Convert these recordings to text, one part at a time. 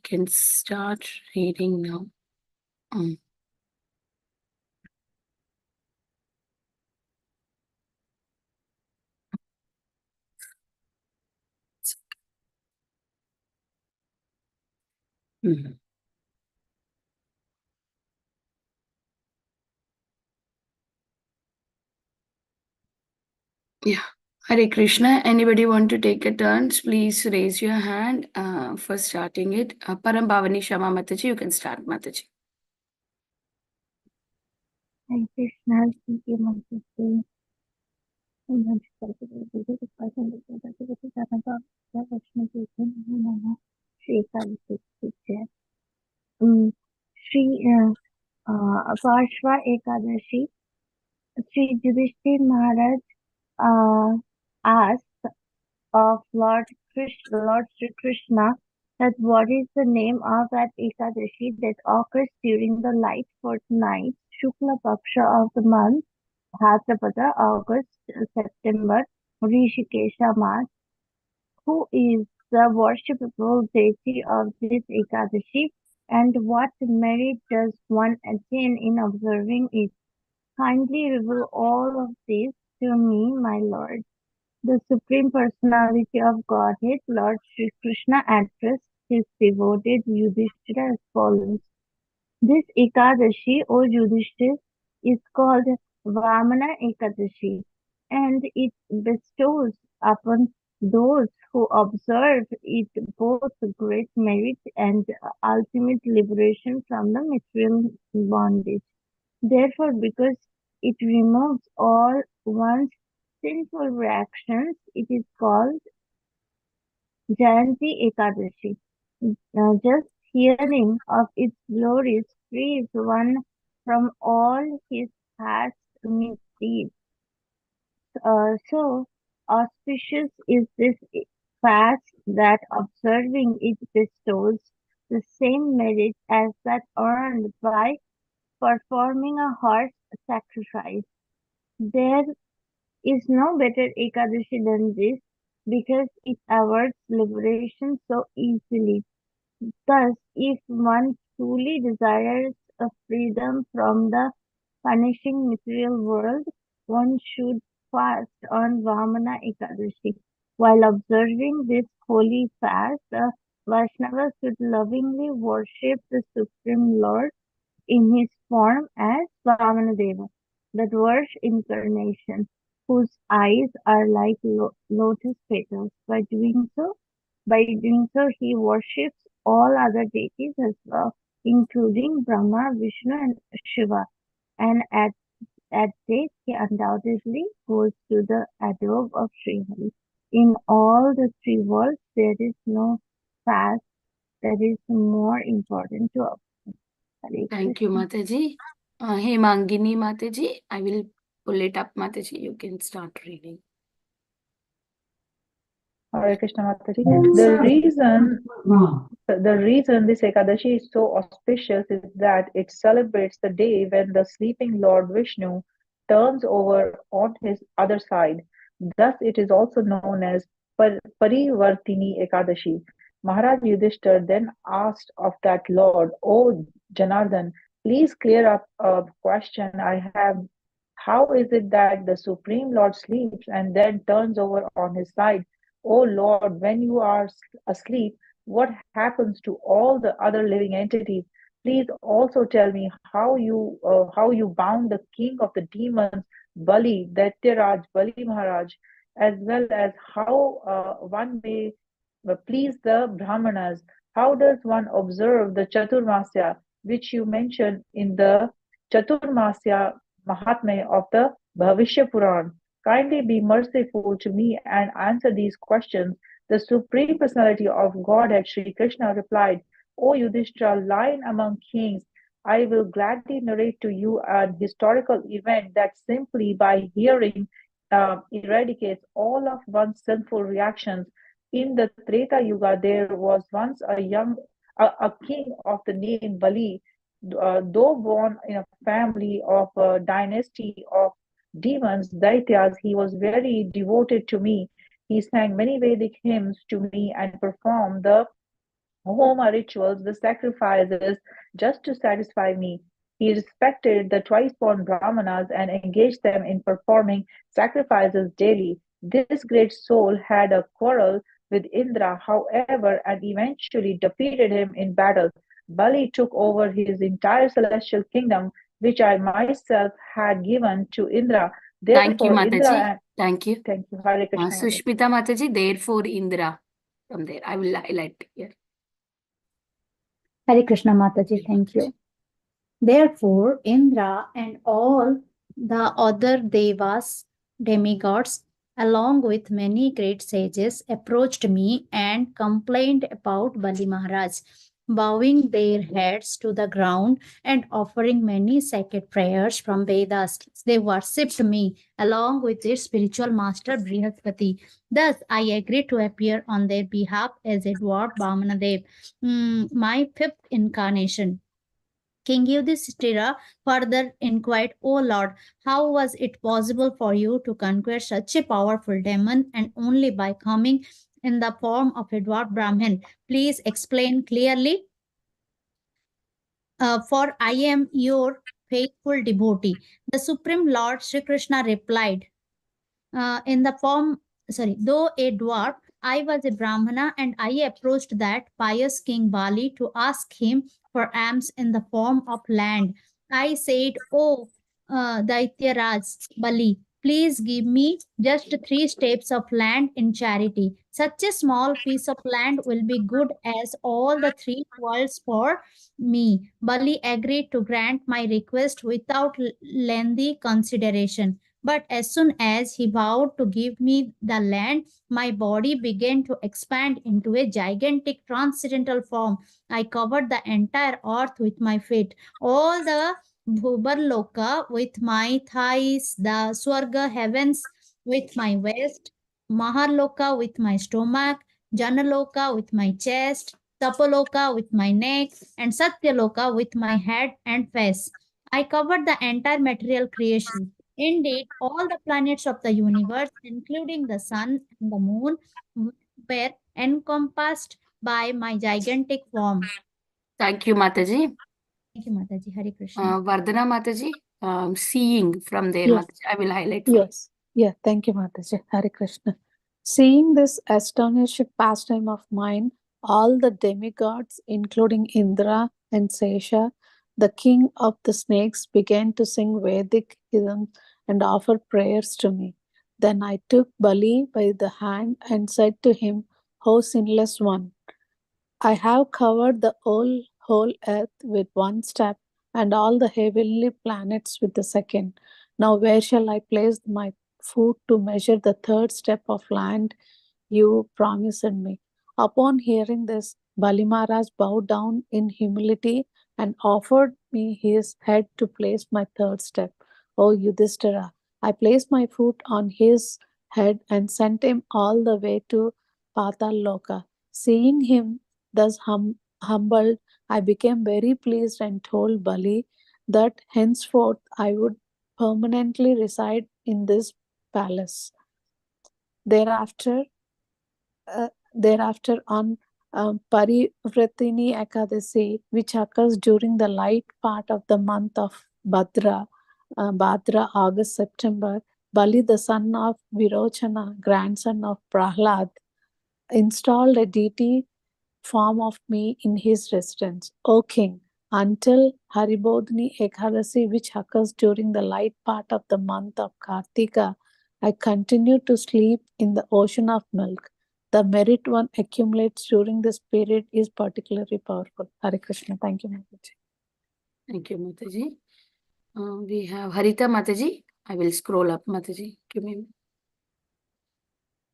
can start reading now. Yeah. Hare Krishna. Anybody want to take a turn? Please raise your hand for starting it. Param Bhavani Shama Mataji, you can start, Mataji. Hare Krishna, Sri Mataji. Parsva Ekadasi, Sri Yudhishthir Maharaj asked of Lord Sri Krishna that what is the name of that Ekadashi that occurs during the light fortnight, Shukla Paksha of the month, Bhadrapada, August, September, Rishikesha Mass. Who is the worshipable deity of this Ekadashi, and what merit does one attain in observing it? Kindly reveal all of this to me, my Lord. The Supreme Personality of Godhead, Lord Sri Krishna, addressed his devoted Yudhishthira as follows. This Ekadashi, O Yudhishthira, is called Vamana Ekadashi, and it bestows upon those who observe it both great merit and ultimate liberation from the material bondage. Therefore, because it removes all one's sinful reactions, it is called Jayanti Ekadashi. Just hearing of its glories frees one from all his past misdeeds. So auspicious is this fast that observing it bestows the same merit as that earned by performing a horse sacrifice. There is no better Ekadashi than this because it awards liberation so easily. Thus, if one truly desires a freedom from the punishing material world, one should fast on Vamana Ekadashi. While observing this holy fast, the Vaishnava should lovingly worship the Supreme Lord in his form as Vamanadeva, the dwarf incarnation, whose eyes are like lotus petals. By doing so, he worships all other deities as well, including Brahma, Vishnu, and Shiva. And at this, he undoubtedly goes to the adobe of Sri Hari. In all the three worlds, there is no fast that is more important to us. Thank you, Mataji. Hey, Mangini Mataji, I will pull it up, Mataji. You can start reading. Hare Krishna Mataji. The reason this Ekadashi is so auspicious is that it celebrates the day when the sleeping Lord Vishnu turns over on his other side. Thus, it is also known as Parivartini Ekadashi. Maharaj Yudhishthir then asked of that Lord, O Janardhan, please clear up a question I have. How is it that the Supreme Lord sleeps and then turns over on his side? O Lord, when you are asleep, what happens to all the other living entities? Please also tell me how you bound the king of the demons, Bali, Daityaraj, Bali Maharaj, as well as how one may please the Brahmanas. How does one observe the Chaturmasya, which you mentioned in the Chaturmasya Mahatmya of the Bhavishya Puran? Kindly be merciful to me and answer these questions. The Supreme Personality of Godhead, Sri Krishna, replied, O Yudhishthira, lying among kings, I will gladly narrate to you an historical event that simply by hearing eradicates all of one's sinful reactions. In the Treta Yuga, there was once a king of the name Bali. Though born in a family of a dynasty of demons, Daityas, he was very devoted to me. He sang many Vedic hymns to me and performed the Homa rituals, the sacrifices, just to satisfy me. He respected the twice born Brahmanas and engaged them in performing sacrifices daily. This great soul had a quarrel with Indra, however, and eventually defeated him in battle. Bali took over his entire celestial kingdom, which I myself had given to Indra. Thank you, Therefore, Indra Mataji. and Thank you. thank you, Hare Krishna Mataji. Sushmita Mataji, therefore Indra. From there, I will highlight here. Hare Krishna Mataji, thank you. Therefore, Indra and all the other devas, demigods, along with many great sages, approached me and complained about Bali Maharaj, bowing their heads to the ground and offering many sacred prayers from Vedas. They worshipped me along with their spiritual master Brihaspati. Thus, I agreed to appear on their behalf as a dwarf Vamanadev, my fifth incarnation. King Yudhishthira further inquired, O Lord, how was it possible for you to conquer such a powerful demon and only by coming in the form of a dwarf Brahmin? Please explain clearly, for I am your faithful devotee. The Supreme Lord Sri Krishna replied, in the form, though a dwarf, I was a Brahmana and I approached that pious King Bali to ask him for alms in the form of land. I said, Oh, Daityaraj Bali, please give me just 3 steps of land in charity. Such a small piece of land will be good as all the 3 worlds for me. Bali agreed to grant my request without lengthy consideration. But as soon as he vowed to give me the land, my body began to expand into a gigantic transcendental form. I covered the entire earth with my feet, all the Bhubarloka with my thighs, the Swarga heavens with my waist, Maharloka with my stomach, Janaloka with my chest, Tapaloka with my neck, and Satyaloka with my head and face. I covered the entire material creation. Indeed, all the planets of the universe, including the sun and the moon, were encompassed by my gigantic form. Thank you, Mataji. Thank you, Mataji. Hare Krishna. Vardhana Mataji, seeing from there, Yes, Mataji. I will highlight for yes. Yeah, thank you, Mataji. Hare Krishna. Seeing this astonishing pastime of mine, all the demigods, including Indra and Sesha, the king of the snakes, began to sing Vedic hymns and offer prayers to me. Then I took Bali by the hand and said to him, O sinless one, I have covered the whole earth with 1 step and all the heavenly planets with the second. Now, where shall I place my foot to measure the 3rd step of land you promised me? Upon hearing this, Bali Maharaj bowed down in humility and offered me his head to place my 3rd step. O Yudhishthira, I placed my foot on his head and sent him all the way to Patal Loka. Seeing him thus humbled, I became very pleased and told Bali that henceforth I would permanently reside in this palace. Thereafter, thereafter on Parivratini Ekadasi, which occurs during the light part of the month of Bhadra, August, September, Bali, the son of Virochana, grandson of Prahlad, installed a deity form of me in his residence. O king, until Haribodhini Ekadasi, which occurs during the light part of the month of Kartika, I continue to sleep in the ocean of milk. The merit one accumulates during this period is particularly powerful. Hare Krishna. Thank you, Mataji. Thank you, Mataji. We have Harita Mataji. I will scroll up, Mataji. Give me.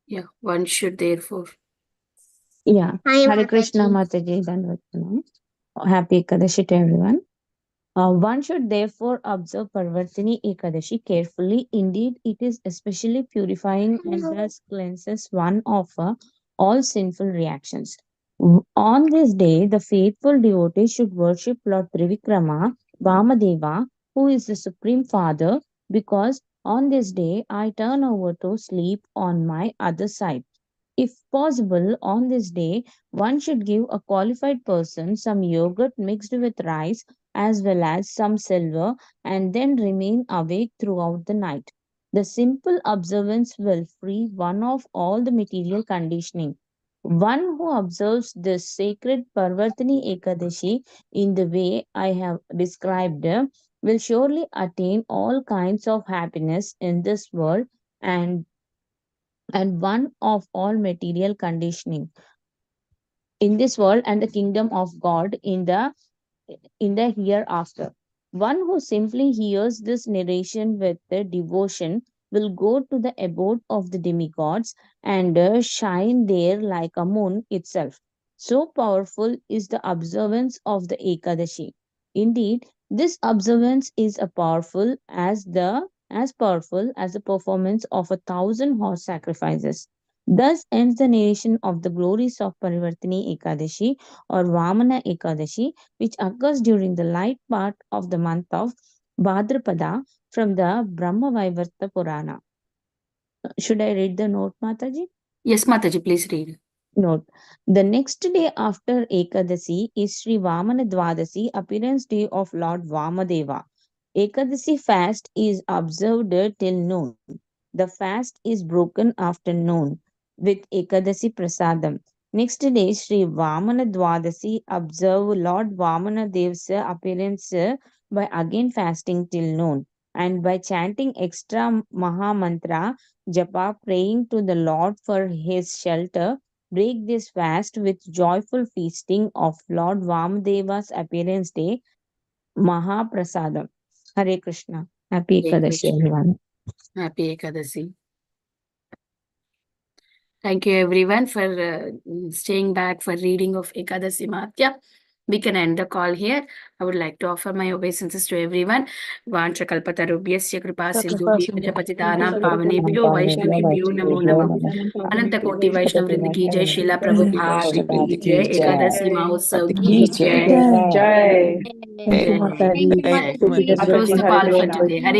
Yeah, one should therefore. Yeah. Hi, Hare Krishna Mataji. Mataji Dandavatana. Happy Ekadashi to everyone. One should therefore observe Parvartini Ekadashi carefully. Indeed, it is especially purifying and thus cleanses one of all sinful reactions. On this day, the faithful devotee should worship Lord Trivikrama, Vamadeva, who is the Supreme Father, because on this day I turn over to sleep on my other side. If possible, on this day, one should give a qualified person some yogurt mixed with rice as well as some silver and then remain awake throughout the night. The simple observance will free one of all the material conditioning. One who observes this sacred Parvatini Ekadashi in the way I have described will surely attain all kinds of happiness in this world and one of all material conditioning in this world and the kingdom of God in the hereafter. One who simply hears this narration with devotion will go to the abode of the demigods and shine there like a moon itself. So powerful is the observance of the Ekadashi. Indeed, this observance is as powerful as the performance of 1,000 horse sacrifices. Thus ends the narration of the glories of Parivartini Ekadashi or Vamana Ekadashi, which occurs during the light part of the month of Bhadrapada from the Brahma Vaivarta Purana. Should I read the note, Mataji? Yes, Mataji, please read. Note. The next day after Ekadasi is Sri Vamana Dwadasi, appearance day of Lord Vamadeva. Ekadasi fast is observed till noon. The fast is broken after noon with Ekadasi Prasadam. Next day, Sri Vamana Dwadasi observe Lord Vamana Dev's appearance by again fasting till noon and by chanting extra Mahamantra Japa, praying to the Lord for his shelter. Break this fast with joyful feasting of Lord Vamadeva's appearance day, Mahaprasadam. Hare Krishna. Happy Hare Ekadashi, Krishna. everyone. Happy Ekadasi. Thank you everyone for staying back for reading of Ekadasi Mahatya. We can end the call here. I would like to offer my obeisances to everyone. Vancha kalpatarubhyasya kripa sindhubhyo patitanam pavanebhyo vaishnavibhyo namo namah. अनंत कोटि वैष्णव वृंद की जय, शीला प्रभुपाद की जय, एकादशी महोत्सव की जय। Jai. जय Thank you, जय Mataji. Thank you, जय। Thank you, Mataji. I close Mataji. the Hare call for Krishna. today. Hare